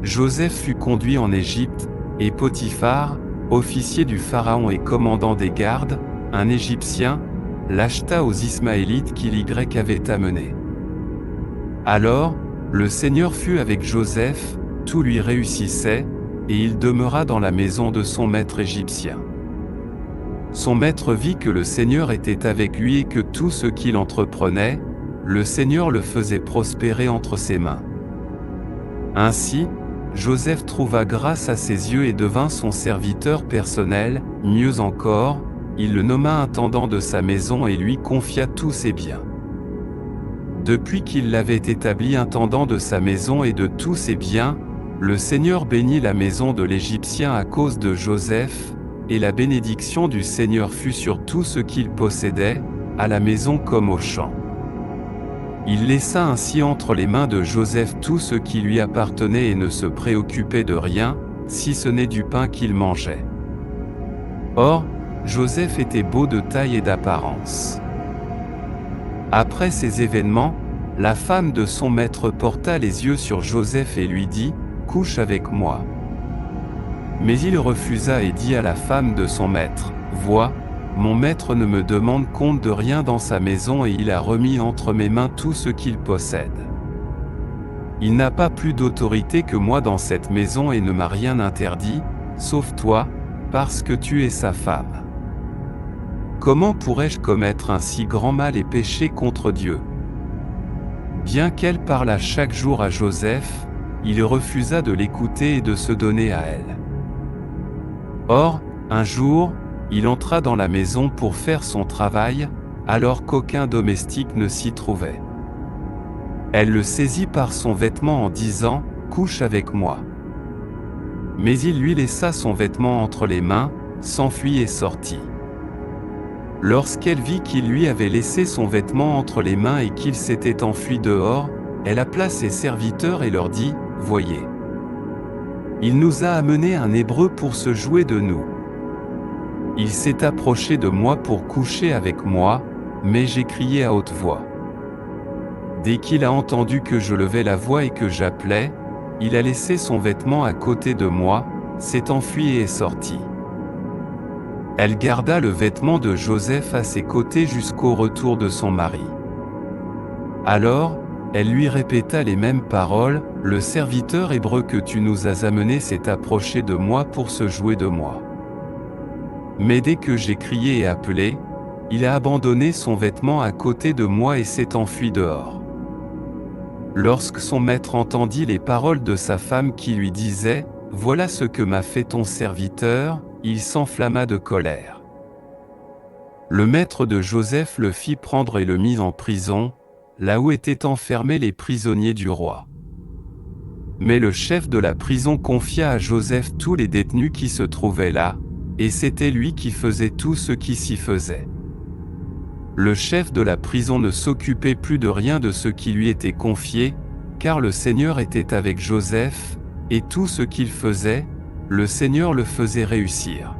Joseph fut conduit en Égypte, et Potiphar, officier du Pharaon et commandant des gardes, un Égyptien, l'acheta aux Ismaélites qu'il y avait amenés. Alors, le Seigneur fut avec Joseph, tout lui réussissait, et il demeura dans la maison de son maître égyptien. Son maître vit que le Seigneur était avec lui et que tout ce qu'il entreprenait, le Seigneur le faisait prospérer entre ses mains. Ainsi, Joseph trouva grâce à ses yeux et devint son serviteur personnel, mieux encore, il le nomma intendant de sa maison et lui confia tous ses biens. Depuis qu'il l'avait établi intendant de sa maison et de tous ses biens, le Seigneur bénit la maison de l'Égyptien à cause de Joseph, et la bénédiction du Seigneur fut sur tout ce qu'il possédait, à la maison comme au champ. Il laissa ainsi entre les mains de Joseph tout ce qui lui appartenait et ne se préoccupait de rien, si ce n'est du pain qu'il mangeait. Or, Joseph était beau de taille et d'apparence. Après ces événements, la femme de son maître porta les yeux sur Joseph et lui dit, « Couche avec moi. » Mais il refusa et dit à la femme de son maître, « Vois, mon maître ne me demande compte de rien dans sa maison et il a remis entre mes mains tout ce qu'il possède. Il n'a pas plus d'autorité que moi dans cette maison et ne m'a rien interdit, sauf toi, parce que tu es sa femme. Comment pourrais-je commettre un si grand mal et pécher contre Dieu ?» Bien qu'elle parlât chaque jour à Joseph, il refusa de l'écouter et de se donner à elle. Or, un jour, il entra dans la maison pour faire son travail, alors qu'aucun domestique ne s'y trouvait. Elle le saisit par son vêtement en disant, « Couche avec moi. » Mais il lui laissa son vêtement entre les mains, s'enfuit et sortit. Lorsqu'elle vit qu'il lui avait laissé son vêtement entre les mains et qu'il s'était enfui dehors, elle appela ses serviteurs et leur dit, « Voyez. Il nous a amené un Hébreu pour se jouer de nous. Il s'est approché de moi pour coucher avec moi, mais j'ai crié à haute voix. Dès qu'il a entendu que je levais la voix et que j'appelais, il a laissé son vêtement à côté de moi, s'est enfui et est sorti. » Elle garda le vêtement de Joseph à ses côtés jusqu'au retour de son mari. Alors, elle lui répéta les mêmes paroles, « Le serviteur hébreu que tu nous as amené s'est approché de moi pour se jouer de moi. Mais dès que j'ai crié et appelé, il a abandonné son vêtement à côté de moi et s'est enfui dehors. » Lorsque son maître entendit les paroles de sa femme qui lui disait, « Voilà ce que m'a fait ton serviteur », il s'enflamma de colère. Le maître de Joseph le fit prendre et le mit en prison, là où étaient enfermés les prisonniers du roi. Mais le chef de la prison confia à Joseph tous les détenus qui se trouvaient là, et c'était lui qui faisait tout ce qui s'y faisait. Le chef de la prison ne s'occupait plus de rien de ce qui lui était confié, car le Seigneur était avec Joseph, et tout ce qu'il faisait, le Seigneur le faisait réussir.